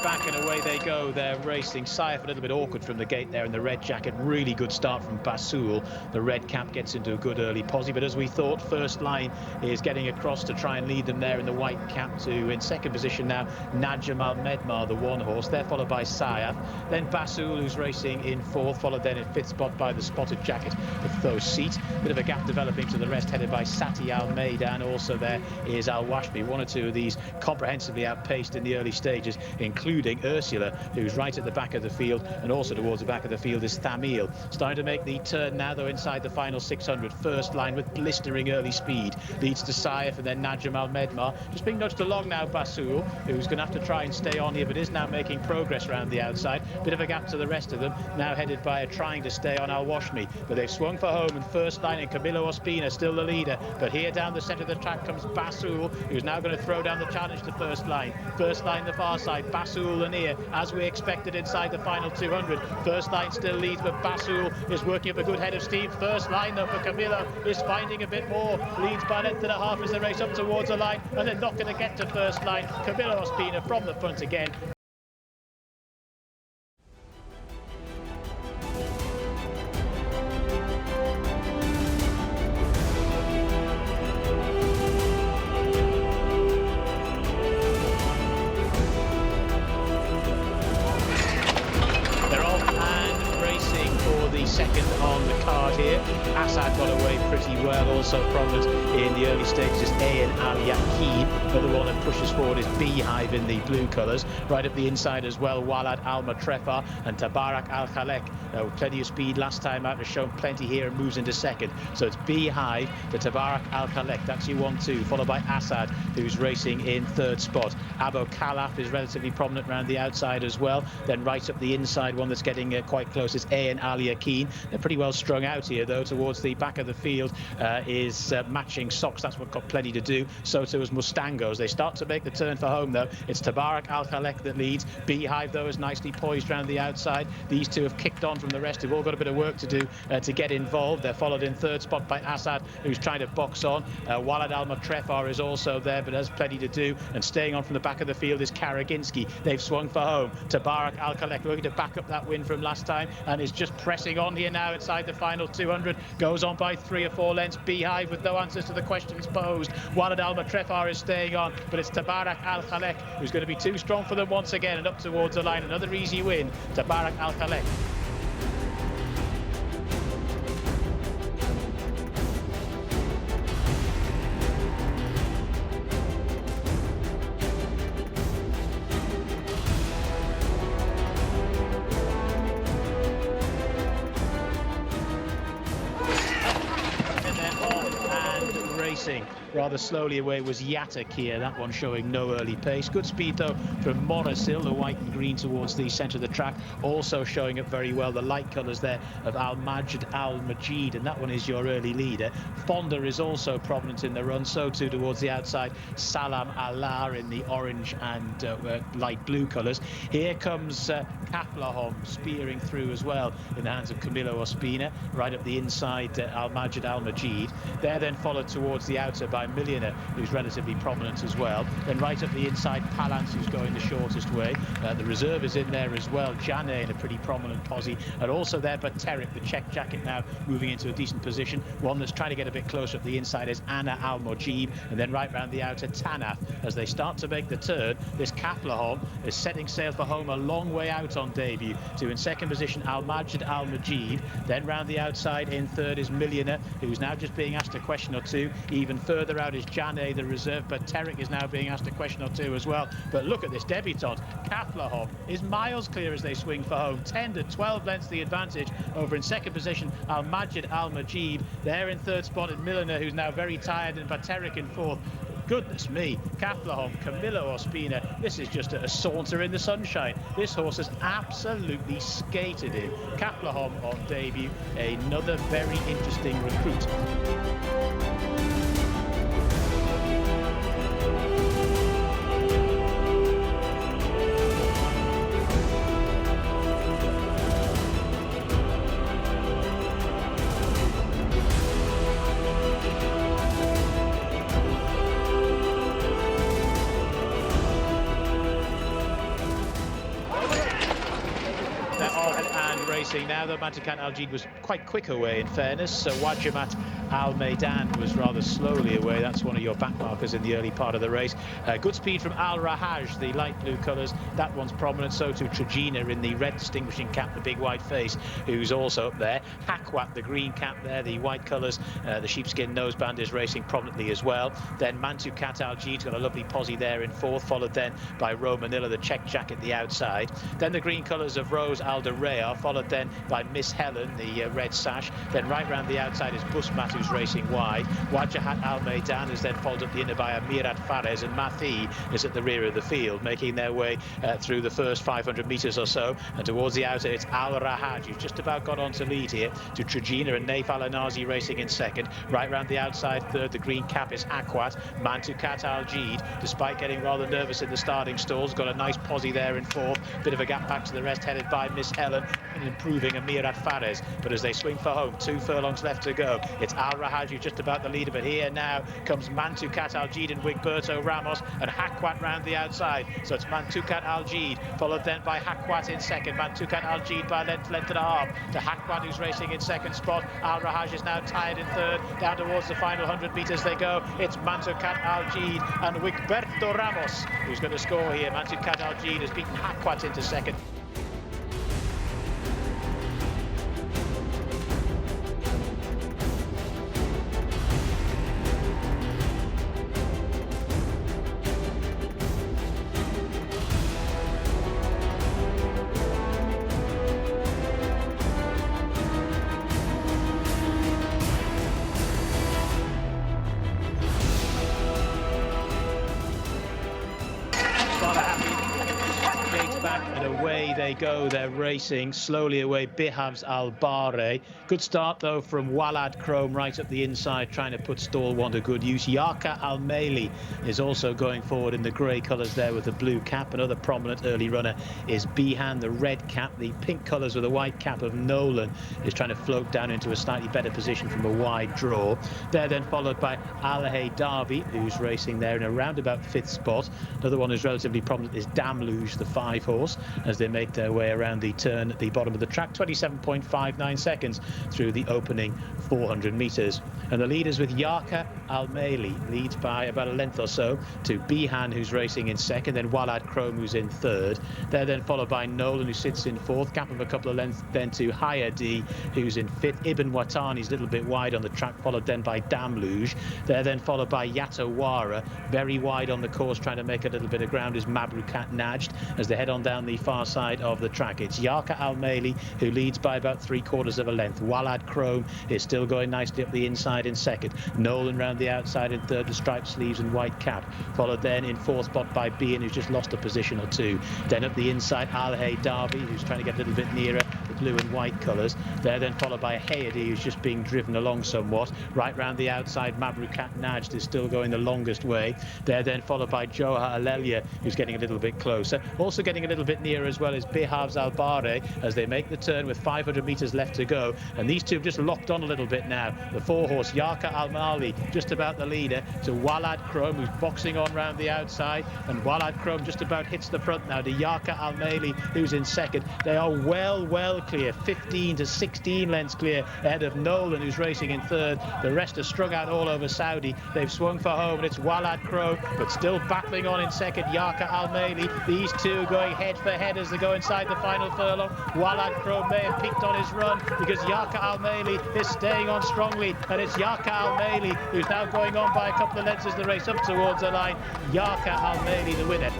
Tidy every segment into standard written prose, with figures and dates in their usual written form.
back and away they go. They're racing. Taif a little bit awkward from the gate there in the red jacket. Really good start from Basul. The red cap gets into a good early posse, but as we thought, First Line is getting across to try and lead them there in the white cap to in second position now. Najm Al Medmar, the one horse. They're followed by Taif. Then Basul, who's racing in fourth, followed then in fifth spot by the spotted jacket of Thos Seat. Bit of a gap developing to the rest, headed by Sati Almeida, and also there is Al Washmi. One or two of these comprehensively outpaced in the early stages, including Ursula, who's right at the back of the field, and also towards the back of the field is Thamil. Starting to make the turn now, though, inside the final 600. First Line with blistering early speed leads to Taif, and then Najm Al Medmar. Just being nudged along now, Basul, who's going to have to try and stay on here, but is now making progress around the outside. Bit of a gap to the rest of them, now headed by trying to stay on Al Washmi, but they've swung for home, and First Line and Camilo Ospina still the leader. But here down the centre of the track comes Basul, who's now going to throw down the challenge to First Line. First Line the far side, Basul the near, as we expected inside the final 200. First Line still leads, but Basul is working up a good head of steam. First Line, though, for Camilo is finding a bit more, leads by a length and a half as they race up towards the line, and they're not going to get to First Line. Camilo Ospina from the front again. Second on the card here. Assad got away pretty well, also prominent in the early stages. Ayn Al Yaqeen, but the one that pushes forward is Beehive in the blue colours. Right up the inside as well, Walad Al Matrefar and Tabarak Al Khalek. Plenty of speed last time out, has shown plenty here and moves into second. So it's Beehive to Tabarak Al Khalek. That's your 1-2, followed by Assad, who's racing in third spot. Abu Khalaf is relatively prominent around the outside as well. Then right up the inside, one that's getting quite close is Ayn Al Yaqeen. They're pretty well strung out here, though. Towards the back of the field is Matching Socks. That's what got plenty to do. So too is Mustangos. They start to make the turn for home, though. It's Tabarak Al Khalek that leads. Beehive, though, is nicely poised around the outside. These two have kicked on from the rest. They've all got a bit of work to do to get involved. They're followed in third spot by Assad, who's trying to box on. Walad Al Matrefar is also there, but has plenty to do. And staying on from the back of the field is Karaginski. They've swung for home. Tabarak Al Khalek looking to back up that win from last time, and is just pressing on here now inside the final 200. Goes on by 3 or 4 lengths. Beehive with no answers to the questions posed. Walad Al Matrefar is staying on, but it's Tabarak Al Khalek who's going to be too strong for them once again, and up towards the line. Another easy win. Tabarak Al Khalek. Rather slowly away was Yatakir, that one showing no early pace. Good speed, though, from Morrisil, the white and green towards the centre of the track. Also showing up very well the light colours there of Al Majd Al Majid, and that one is your early leader. Fonda is also prominent in the run, so too towards the outside. Salam Allah in the orange and light blue colours. Here comes Kaflahom spearing through as well in the hands of Camilo Ospina. Right up the inside, Al Majd Al Majid. They're then followed towards the outer by Millionaire, who's relatively prominent as well. Then right up the inside, Palance, who's going the shortest way. The reserve is in there as well. Jane in a pretty prominent posse, and also there but Terik, the check jacket, now moving into a decent position. One that's trying to get a bit closer up the inside is Anna Al Mojib, and then right round the outer, Tanaf. As they start to make the turn, this Kaflahom is setting sail for home a long way out on debut. To in second position, Al Majd Al Majid. Then round the outside in third is Millionaire, who's now just being asked a question or two. Even further out is Jane, the reserve, but Terik is now being asked a question or two as well. But look at this debutant. Kaflahom is miles clear as they swing for home. 10 to 12 lengths the advantage over in second position Al Majd Al Majid. There in third spot is Milliner, who's now very tired, and Terik in fourth. Goodness me, Kaflahom, Camilo Ospina, this is just a saunter in the sunshine. This horse has absolutely skated in. Kaflahom on debut, another very interesting recruit. racing now, though. Mantukat Al Jid was quite quick away, in fairness. So Wajamat Al Maidan was rather slowly away. That's one of your back markers in the early part of the race. Good speed from Al Rahaj, the light blue colours. That one's prominent. So too Trajina in the red distinguishing cap, the big white face, who's also up there. Hakwat, the green cap there, the white colours. The sheepskin noseband is racing prominently as well. Then Mantukat Al Jid's got a lovely posse there in fourth, followed then by Romanilla, the check jacket, the outside. Then the green colours of Rose Alderea, followed then by Miss Helen, the red sash. Then right round the outside is Busmat, who's racing wide. Wajahat Al Maidan is then followed up the inner by Amirat Fares, and Mathi is at the rear of the field, making their way through the first 500 metres or so. And towards the outer, it's Al Rahaj, who's just about got on to lead here, to Trajina and Naif Al Anazi racing in second. Right round the outside third, the green cap is Hakwat. Mantukat Al Jid, despite getting rather nervous in the starting stalls, got a nice posse there in fourth. Bit of a gap back to the rest, headed by Miss Helen, and improving Amirat Fares. But as they swing for home, 2 furlongs left to go. It's Al Rahaj who's just about the leader, but here now comes Mantukat Al Jid and Wigberto Ramos, and Hakwat round the outside. So it's Mantukat Al Jid, followed then by Hakwat in second. Mantukat Al Jid by length and a half to Hakwat, who's racing in second spot. Al Rahaj is now tied in third. Down towards the final 100 metres they go. It's Mantukat Al Jid and Wigberto Ramos who's going to score here. Mantukat Al Jid has beaten Hakwat into second. Back and away they go. They're racing slowly away. Bihavs Al Bahre. Good start though from Walad Chrome right up the inside, trying to put stall one to good use. Yarka Al Maili is also going forward in the grey colours there with the blue cap. Another prominent early runner is Bihan, the red cap. The pink colours with the white cap of Nolan is trying to float down into a slightly better position from a wide draw. They're then followed by Al-Hay Darby, who's racing there in a roundabout 5th spot. Another one who's relatively prominent is Damluge, the 5 horse, as they make their way around the turn at the bottom of the track. 27.59 seconds through the opening 400 metres. And the leaders with Yarka Al Maili leads by about a length or so to Bihan, who's racing in second, then Walad Chrome, who's in third. They're then followed by Nolan, who sits in fourth, gap of a couple of lengths then to Hayadi, who's in fifth. Ibn Watani's a little bit wide on the track, followed then by Damluge. They're then followed by Yatawara, very wide on the course, trying to make a little bit of ground is Mabrukat Najd as they head on down the far side of the track. It's Yarka Al Maili who leads by about 3/4 of a length. Walad Chrome is still going nicely up the inside in second. Nolan round the outside in third with striped sleeves and white cap, followed then in fourth spot by Bean, who's just lost a position or two. Then up the inside, Al-Hay Darby, who's trying to get a little bit nearer the blue and white colours. They're then followed by Hayadi, who's just being driven along somewhat. Right round the outside, Mabrukat Najd is still going the longest way. They're then followed by Joha Alelia, who's getting a little bit closer. Also getting a little bit nearer as well as Bihavs Al Bahre as they make the turn with 500 metres left to go. And these two have just locked on a little bit now. The 4-horse Yarka Al Maili just about the leader to Walad Chrome, who's boxing on round the outside, and Walad Chrome just about hits the front now to Yarka Al Maili, who's in second. They are well clear, 15 to 16 lengths clear ahead of Nolan, who's racing in third. The rest are strung out all over Saudi. They've swung for home, and it's Walad Chrome, but still battling on in second, Yarka Al Maili. These two going head for head as they go inside the final furlong. Walad Chrome may have peaked on his run because Yarka Al Maili is staying on strongly, and it's Yarka Al Maili who's now going on by a couple of lengths as the race up towards the line. Yarka Al Maili the winner.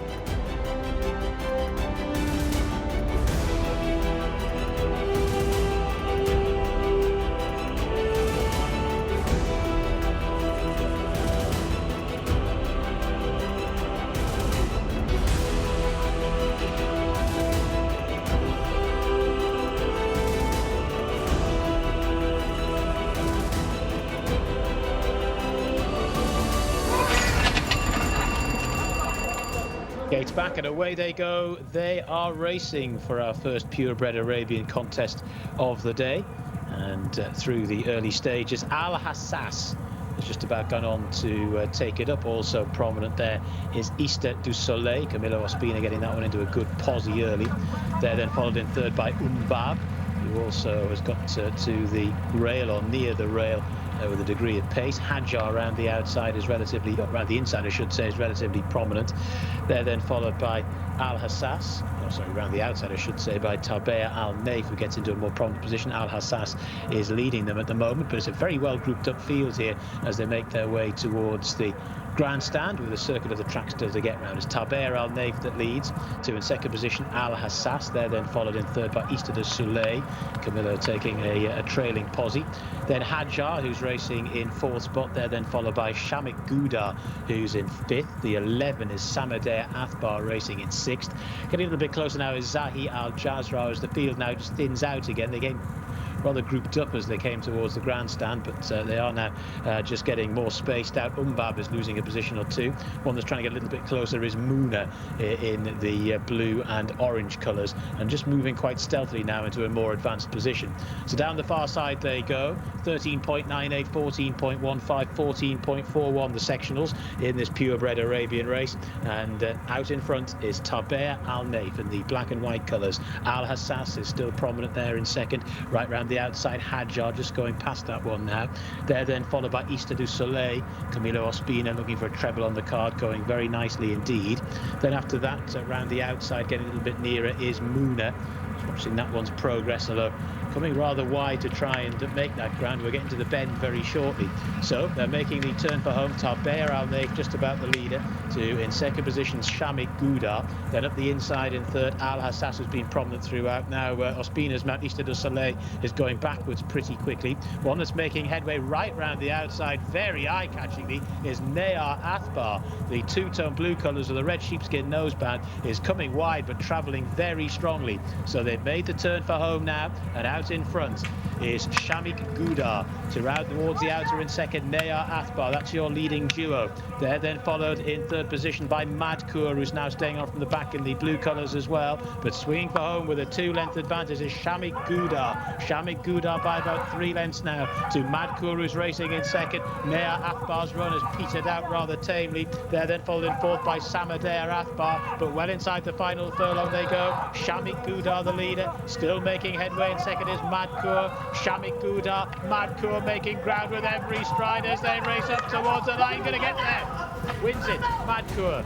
Gates back and away they go. They are racing for our first purebred Arabian contest of the day. And through the early stages, Al Hassas has just about gone on to take it up. Also prominent there is Easter du Soleil. Camilo Ospina getting that one into a good posse early. They're then followed in third by Umbab. who also has got to the rail or near the rail with a degree of pace. Hadjar around the outside is relatively, around the inside I should say, is relatively prominent. They're then followed by Al Hassas, around the outside I should say, by Tabea Al Naif, who gets into a more prominent position. Al Hassas is leading them at the moment, but it's a very well grouped up field here as they make their way towards the grandstand with a circle of the track still to get round. It's Tabea Al Naif that leads, to in second position Al Hassas. They're then followed in third by Easter de Soleil, Camillo taking a trailing posse. Then Hadjar, who's racing in fourth spot. They're then followed by Shamik Gouda, who's in fifth. The 11 is Samadeh Athbar racing in sixth. Getting a little bit closer now is Zahi Al Jazra as the field now just thins out again. They get rather grouped up as they came towards the grandstand, but they are now just getting more spaced out. Umbab is losing a position or two. One that's trying to get a little bit closer is Muna in the blue and orange colours, and just moving quite stealthily now into a more advanced position. So down the far side they go. 13.98, 14.15, 14.41 the sectionals in this purebred Arabian race, and out in front is Tabea Al Naif in the black and white colours. Al Hassas is still prominent there in second, right round the outside. Hadjar just going past that one now. They're then followed by Easter du Soleil. Camilo Ospina looking for a treble on the card, going very nicely indeed. Then after that, round the outside, getting a little bit nearer, is Muna. Just watching that one's progress, although coming rather wide to try and make that ground. We're getting to the bend very shortly. So they're making the turn for home. Tabea Al Naif just about the leader, to in second position Shamik Gouda. Then up the inside in third, Al Hassas has been prominent throughout. Now Ospina's Mount Easter du Soleil is going backwards pretty quickly. One that's making headway right round the outside, very eye-catchingly, is Nayar Athbar. The two-tone blue colours of the red sheepskin noseband is coming wide but travelling very strongly. So they've made the turn for home now, and out in front is Shamik Gouda. To round towards the outer in second, Nayar Athbar. That's your leading duo. They're then followed in third position by Madkur, who's now staying on from the back in the blue colours as well, but swinging for home with a 2-length advantage is Shamik Gouda. Shamik Gouda by about 3 lengths now to Madkur, who's racing in second. Nayar Athbar's run has petered out rather tamely. They're then followed in fourth by Samadeh Athbar, but well inside the final furlong they go. Shamik Gouda the leader, still making headway in second is Madkur. Shamik Gouda, Madkur making ground with every stride as they race up towards the line. Gonna get there, wins it, Madkur.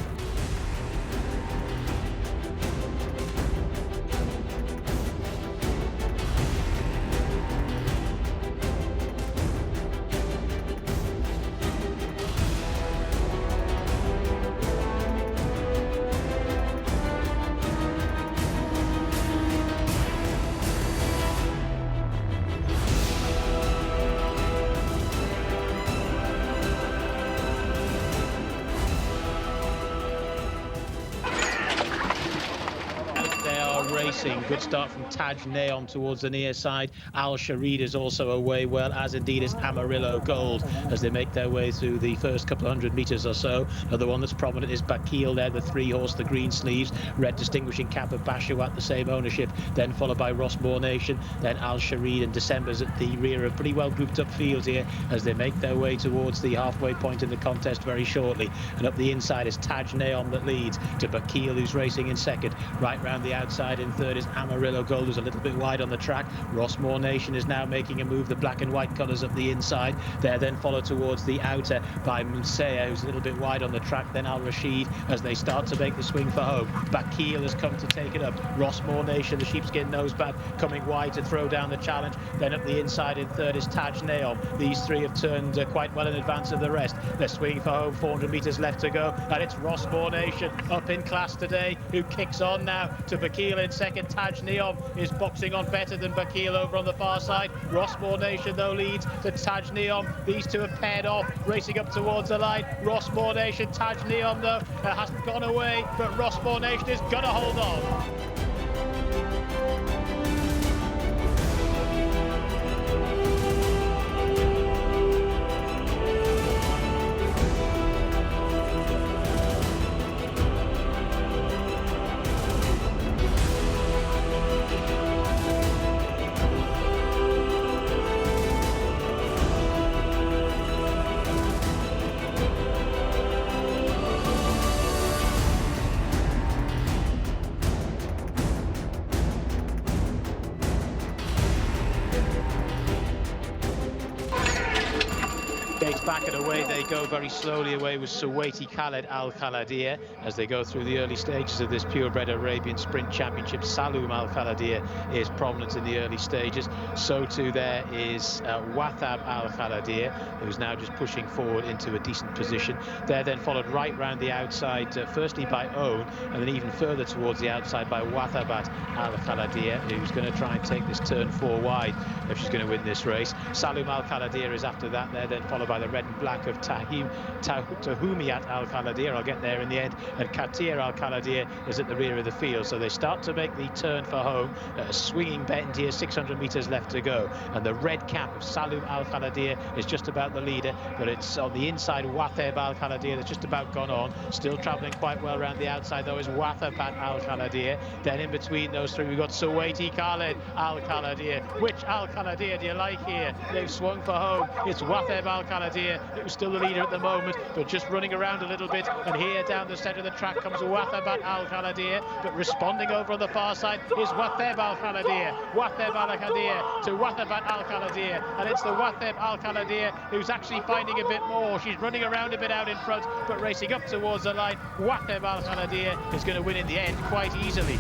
Racing. Good start from Taj Neom towards the near side. Al Sharid is also away well, as indeed is Amarillo Gold, as they make their way through the first couple of 100 metres or so. Another one that's prominent is Bakil there, the 3-horse, the green sleeves, red distinguishing cap of Basharat, the same ownership, then followed by Rossmore Nation, then Al Sharid and December's at the rear of pretty well grouped up fields here as they make their way towards the halfway point in the contest very shortly. And up the inside is Taj Neom that leads to Bakil, who's racing in second. Right round the outside in third is Amarillo Gold, who's a little bit wide on the track. Rossmore Nation is now making a move, the black and white colours up the inside. They're then followed towards the outer by Musea, who's a little bit wide on the track. Then Al Rashid as they start to make the swing for home. Bakil has come to take it up. Rossmore Nation, the sheepskin noseband, coming wide to throw down the challenge. Then up the inside in third is Taj Neom. These three have turned quite well in advance of the rest. They're swinging for home, 400 metres left to go, and it's Rossmore Nation up in class today, who kicks on now to Bakil in second. Taj Neom is boxing on better than Bakil over on the far side. Rossmore Nation though leads to Taj Neom. These two have paired off, racing up towards the line. Rossmore Nation, Taj Neom though hasn't gone away, but Rossmore Nation is gonna hold on. back and away they go very slowly away with Suwaiti Khaled Al Khaladir as they go through the early stages of this purebred Arabian Sprint Championship. Saloum Al Khaladir is prominent in the early stages. So too there is Wathab Al Khaladir, who's now just pushing forward into a decent position. They're then followed right round the outside, firstly by Own, and then even further towards the outside by Wathabat Al Khaladir, who's going to try and take this turn 4 wide if she's going to win this race. Saloum Al Khaladir is after that. They're then followed by the red and black of Tahumiat Al Khaladir. I'll get there in the end. And Katir Al Khaladir is at the rear of the field. So they start to make the turn for home. A swinging bend here, 600 metres left to go. And the red cap of Saloum Al Khaladir is just about the leader, but it's on the inside. Wathab Al Khaladir that's just about gone on. Still travelling quite well around the outside though is Wathabat Al Khaladir. Then in between those three we've got Suwaiti Khaled Al Khaladir. Which Al Khaladir do you like here? They've swung for home. It's Wathab Al Khaladir, who's still the leader at the moment, but just running around a little bit. And here down the centre of the track comes Wathabat Al Khaladir, but responding over on the far side is Wathab Al Khaladir. Wathab Al Khaladir to Wathabat Al Khaladir, and it's the Wathab Al Khaladir who's actually finding a bit more. She's running around a bit out in front, but racing up towards the line. Wathab Al Khaladir is going to win in the end quite easily.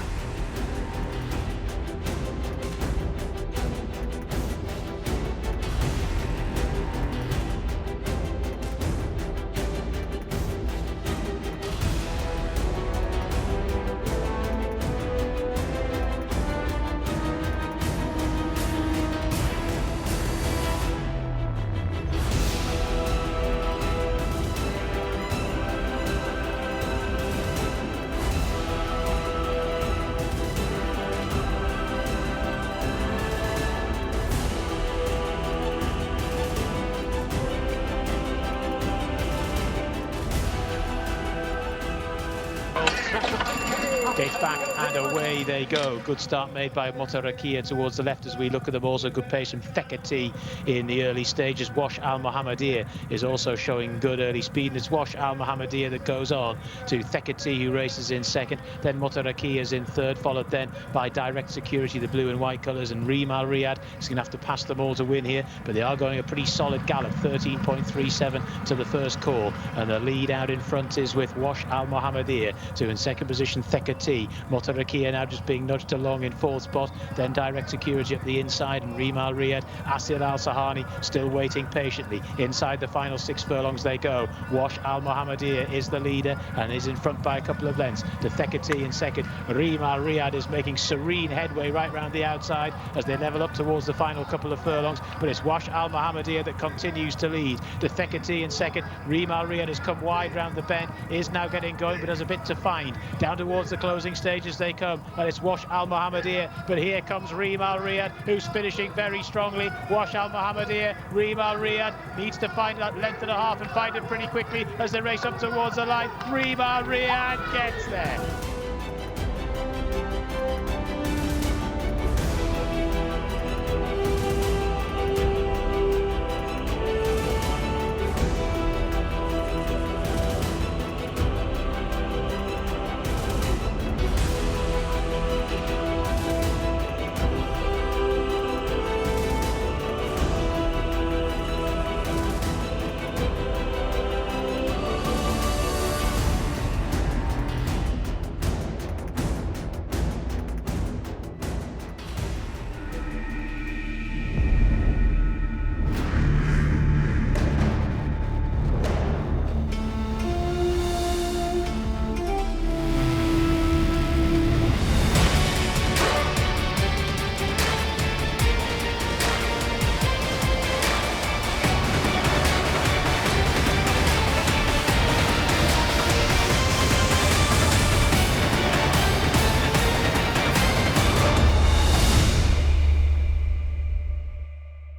It's back and away they go. Good start made by Motarakia towards the left as we look at them. Also good pace from Thekati in the early stages. Wash Al Mohammedir is also showing good early speed, and it's Wash Al Mohammedir that goes on to Thekati, who races in second. Then Motarakia is in third, followed then by Direct Security, the blue and white colours, and Reem Al Riyadh. He's going to have to pass them all to win here, but they are going a pretty solid gallop, 13.37 to the first call, and the lead out in front is with Wash Al Mohammedir. So in second position Thekati. Motarakia now just being nudged along in fourth spot. Then Direct Security up the inside, and Reem Al Riyadh, Asir Al Sahani still waiting patiently. Inside the final 6 furlongs they go. Wash Al Mohammedir is the leader and is in front by a couple of lengths to Thekati in second. Reem Al Riyadh is making serene headway right round the outside as they level up towards the final couple of furlongs, but it's Wash Al Mohammedir that continues to lead. To Thekati in second. Reem Al Riyadh has come wide round the bend, is now getting going, but has a bit to find. Down towards the closing stages they come, and it's Wash Al Mohammedir, but here comes Reem Al Riyadh, who's finishing very strongly. Wash Al Mohammedir, Reem Al Riyadh needs to find that length and a half and find it pretty quickly as they race up towards the line. Reem Al Riyadh gets there.